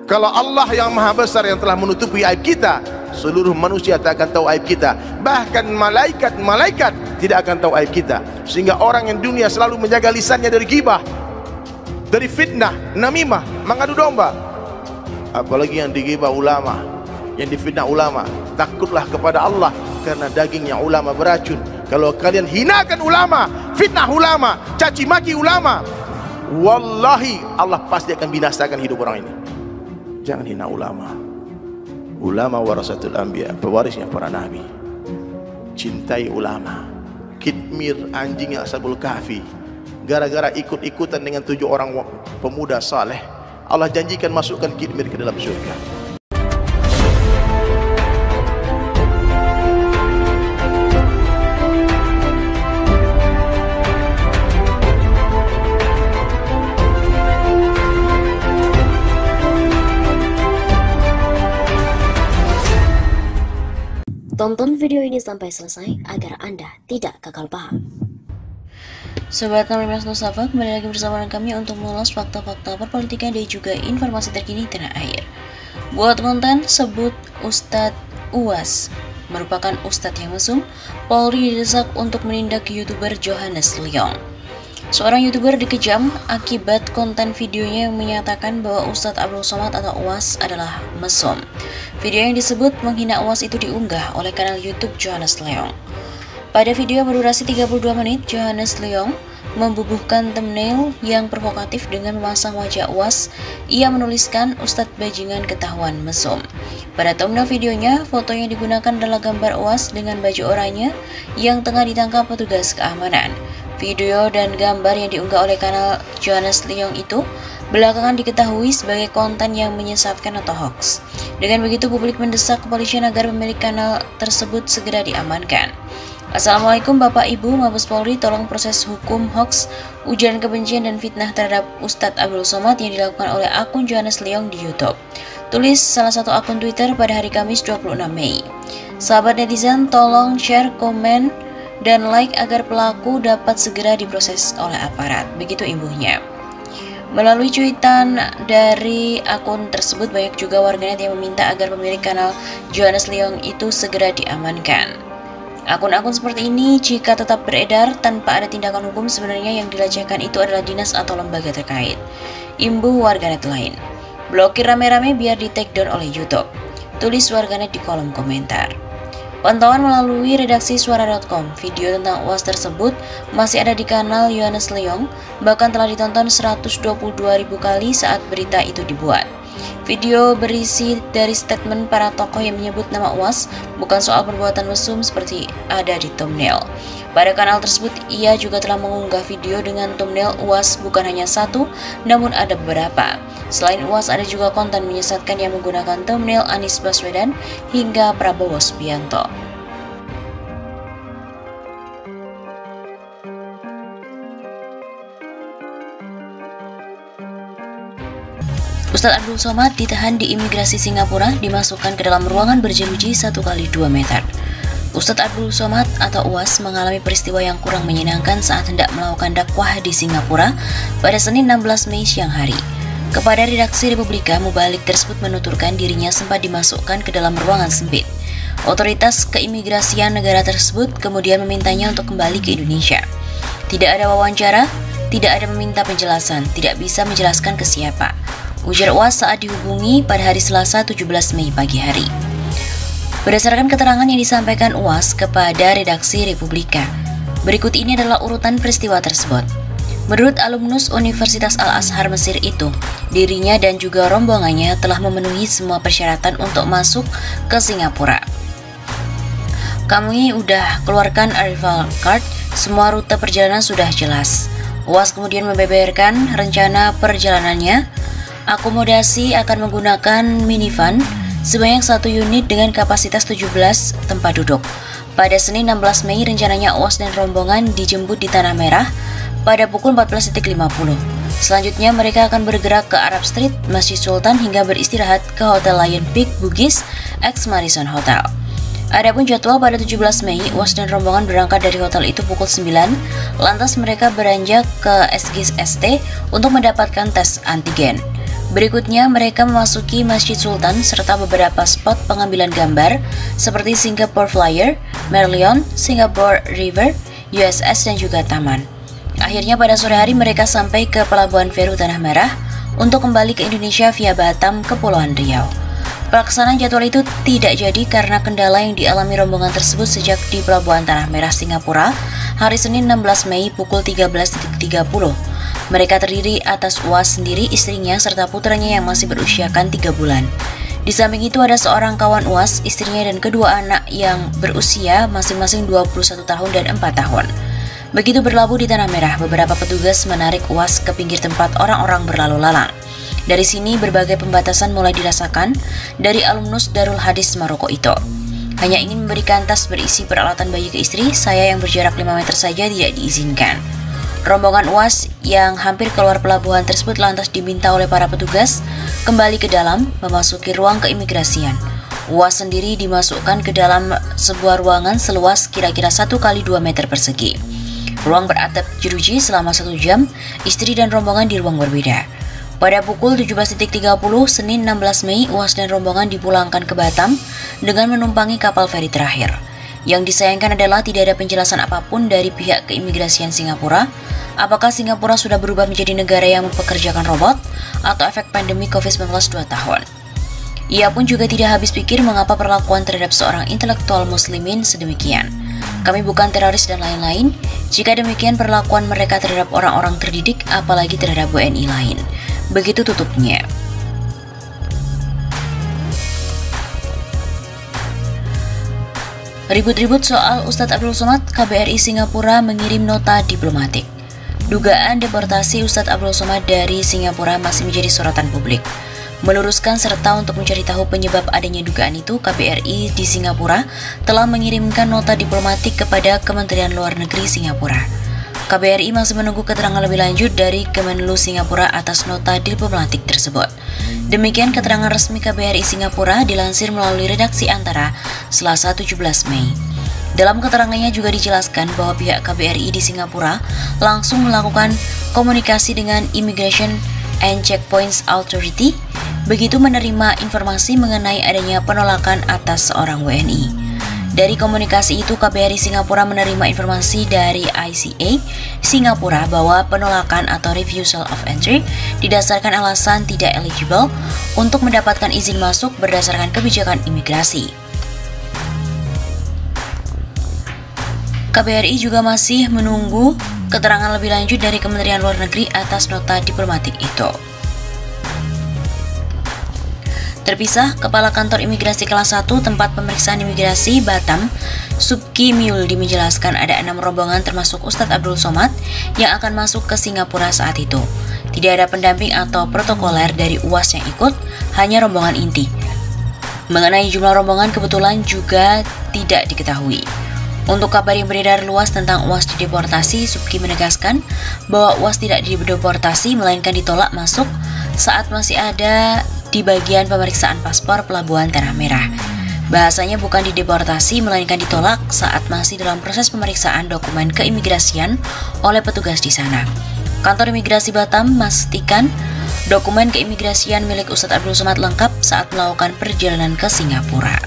Kalau Allah yang maha besar yang telah menutupi aib kita, seluruh manusia tak akan tahu aib kita. Bahkan malaikat tidak akan tahu aib kita. Sehingga orang yang dunia selalu menjaga lisannya dari ghibah, dari fitnah, namimah, mengadu domba. Apalagi yang dighibah ulama, yang difitnah ulama. Takutlah kepada Allah, karena dagingnya ulama beracun. Kalau kalian hinakan ulama, fitnah ulama, caci maki ulama, wallahi Allah pasti akan binasakan hidup orang ini. Jangan hina ulama. Ulama warasatul anbiya, pewarisnya para nabi. Cintai ulama. Kitmir, anjing Ashabul Kahfi, gara-gara ikut-ikutan dengan 7 orang pemuda saleh, Allah janjikan masukkan Kitmir ke dalam surga. Tonton video ini sampai selesai agar Anda tidak gagal paham. Sobat Nabi Mas Mustafa, kembali lagi bersama dengan kami untuk mengulas fakta-fakta perpolitikan dan juga informasi terkini tanah air. Buat konten sebut Ustadz UAS merupakan Ustadz yang mesum, Polri didesak untuk menindak YouTuber Johannes Leong. Seorang YouTuber dikejam akibat konten videonya yang menyatakan bahwa Ustadz Abdul Somad atau UAS adalah mesum. Video yang disebut menghina UAS itu diunggah oleh kanal YouTube Johannes Leong. Pada video berdurasi 32 menit, Johannes Leong membubuhkan thumbnail yang provokatif dengan memasang wajah UAS. Ia menuliskan Ustadz bajingan ketahuan mesum. Pada thumbnail videonya, foto yang digunakan adalah gambar UAS dengan baju oranye yang tengah ditangkap petugas keamanan. Video dan gambar yang diunggah oleh kanal Johannes Leong itu belakangan diketahui sebagai konten yang menyesatkan atau hoax. Dengan begitu, publik mendesak kepolisian agar pemilik kanal tersebut segera diamankan. Assalamualaikum Bapak Ibu, Mabes Polri, tolong proses hukum hoax, ujaran kebencian dan fitnah terhadap Ustadz Abdul Somad yang dilakukan oleh akun Johannes Leong di YouTube. Tulis salah satu akun Twitter pada hari Kamis 26 Mei. Sahabat netizen, tolong share, komen, dan like agar pelaku dapat segera diproses oleh aparat. Begitu imbuhnya. Melalui cuitan dari akun tersebut, banyak juga warganet yang meminta agar pemilik kanal Johannes Leong itu segera diamankan. Akun-akun seperti ini jika tetap beredar tanpa ada tindakan hukum, sebenarnya yang dilecehkan itu adalah dinas atau lembaga terkait. Imbuh warganet lain. Blokir rame-rame biar di take down oleh YouTube. Tulis warganet di kolom komentar. Pantauan melalui redaksi suara.com, video tentang UAS tersebut masih ada di kanal Johannes Leong, bahkan telah ditonton 122.000 kali saat berita itu dibuat. Video berisi dari statement para tokoh yang menyebut nama UAS, bukan soal perbuatan mesum seperti ada di thumbnail. Pada kanal tersebut, ia juga telah mengunggah video dengan thumbnail UAS bukan hanya satu, namun ada beberapa. Selain UAS, ada juga konten menyesatkan yang menggunakan thumbnail Anies Baswedan hingga Prabowo Subianto. Ustadz Abdul Somad ditahan di imigrasi Singapura, dimasukkan ke dalam ruangan berjeruji 1x2 meter. Ustadz Abdul Somad atau UAS mengalami peristiwa yang kurang menyenangkan saat hendak melakukan dakwah di Singapura pada Senin 16 Mei siang hari. Kepada redaksi Republika, mubalik tersebut menuturkan dirinya sempat dimasukkan ke dalam ruangan sempit. Otoritas keimigrasian negara tersebut kemudian memintanya untuk kembali ke Indonesia. Tidak ada wawancara, tidak ada meminta penjelasan, tidak bisa menjelaskan ke siapa, ujar UAS saat dihubungi pada hari Selasa 17 Mei pagi hari. Berdasarkan keterangan yang disampaikan UAS kepada redaksi Republika, berikut ini adalah urutan peristiwa tersebut. Menurut alumnus Universitas Al-Azhar Mesir itu, dirinya dan juga rombongannya telah memenuhi semua persyaratan untuk masuk ke Singapura. Kami udah keluarkan arrival card, semua rute perjalanan sudah jelas. UAS kemudian membeberkan rencana perjalanannya. Akomodasi akan menggunakan minivan sebanyak 1 unit dengan kapasitas 17 tempat duduk. Pada Senin 16 Mei, rencananya UAS dan rombongan dijemput di Tanah Merah pada pukul 14.50. Selanjutnya mereka akan bergerak ke Arab Street, Masjid Sultan hingga beristirahat ke Hotel Lion Peak Bugis ex Marrison Hotel. Adapun jadwal pada 17 Mei, UAS dan rombongan berangkat dari hotel itu pukul 9, lantas mereka beranjak ke SGST untuk mendapatkan tes antigen. Berikutnya, mereka memasuki Masjid Sultan serta beberapa spot pengambilan gambar seperti Singapore Flyer, Merlion, Singapore River, USS, dan juga taman. Akhirnya pada sore hari mereka sampai ke Pelabuhan Feri Tanah Merah untuk kembali ke Indonesia via Batam, Kepulauan Riau. Pelaksanaan jadwal itu tidak jadi karena kendala yang dialami rombongan tersebut sejak di Pelabuhan Tanah Merah, Singapura, hari Senin 16 Mei pukul 13.30. Mereka terdiri atas Uwas sendiri, istrinya, serta putranya yang masih berusiakan 3 bulan. Di samping itu ada seorang kawan Uwas, istrinya, dan kedua anak yang berusia masing-masing 21 tahun dan 4 tahun. Begitu berlabuh di Tanah Merah, beberapa petugas menarik Uwas ke pinggir tempat orang-orang berlalu lalang. Dari sini berbagai pembatasan mulai dirasakan dari alumnus Darul Hadis Maroko itu. Hanya ingin memberikan tas berisi peralatan bayi ke istri, saya yang berjarak 5 meter saja tidak diizinkan. Rombongan Uwas yang hampir keluar pelabuhan tersebut lantas diminta oleh para petugas kembali ke dalam memasuki ruang keimigrasian. Uwas sendiri dimasukkan ke dalam sebuah ruangan seluas kira-kira 1 kali 2 meter persegi. Ruang beratap jeruji selama 1 jam, istri dan rombongan di ruang berbeda. Pada pukul 17.30 Senin 16 Mei, Uwas dan rombongan dipulangkan ke Batam dengan menumpangi kapal feri terakhir. Yang disayangkan adalah tidak ada penjelasan apapun dari pihak keimigrasian Singapura, apakah Singapura sudah berubah menjadi negara yang mempekerjakan robot, atau efek pandemi COVID-19 2 tahun. Ia pun juga tidak habis pikir mengapa perlakuan terhadap seorang intelektual muslimin sedemikian. Kami bukan teroris dan lain-lain, jika demikian perlakuan mereka terhadap orang-orang terdidik, apalagi terhadap WNI lain. Begitu tutupnya. Ribut-ribut soal Ustadz Abdul Somad, KBRI Singapura mengirim nota diplomatik. Dugaan deportasi Ustadz Abdul Somad dari Singapura masih menjadi sorotan publik. Meluruskan serta untuk mencari tahu penyebab adanya dugaan itu, KBRI di Singapura telah mengirimkan nota diplomatik kepada Kementerian Luar Negeri Singapura. KBRI masih menunggu keterangan lebih lanjut dari Kemenlu Singapura atas nota diplomatik tersebut. Demikian keterangan resmi KBRI Singapura dilansir melalui redaksi Antara Selasa 17 Mei. Dalam keterangannya juga dijelaskan bahwa pihak KBRI di Singapura langsung melakukan komunikasi dengan Immigration and Checkpoints Authority begitu menerima informasi mengenai adanya penolakan atas seorang WNI. Dari komunikasi itu, KBRI Singapura menerima informasi dari ICA Singapura bahwa penolakan atau refusal of entry didasarkan alasan tidak eligible untuk mendapatkan izin masuk berdasarkan kebijakan imigrasi. KBRI juga masih menunggu keterangan lebih lanjut dari Kementerian Luar Negeri atas nota diplomatik itu. Terpisah, Kepala Kantor Imigrasi Kelas 1 Tempat Pemeriksaan Imigrasi Batam, Subki Miuldi menjelaskan ada 6 rombongan termasuk Ustadz Abdul Somad yang akan masuk ke Singapura saat itu. Tidak ada pendamping atau protokoler dari Uwas yang ikut, hanya rombongan inti. Mengenai jumlah rombongan kebetulan juga tidak diketahui. Untuk kabar yang beredar luas tentang Uwas dideportasi, Subki menegaskan bahwa Uwas tidak dideportasi melainkan ditolak masuk saat masih ada di bagian pemeriksaan paspor Pelabuhan Tanah Merah. Bahasanya bukan dideportasi melainkan ditolak saat masih dalam proses pemeriksaan dokumen keimigrasian oleh petugas di sana. Kantor Imigrasi Batam memastikan dokumen keimigrasian milik Ustadz Abdul Somad lengkap saat melakukan perjalanan ke Singapura.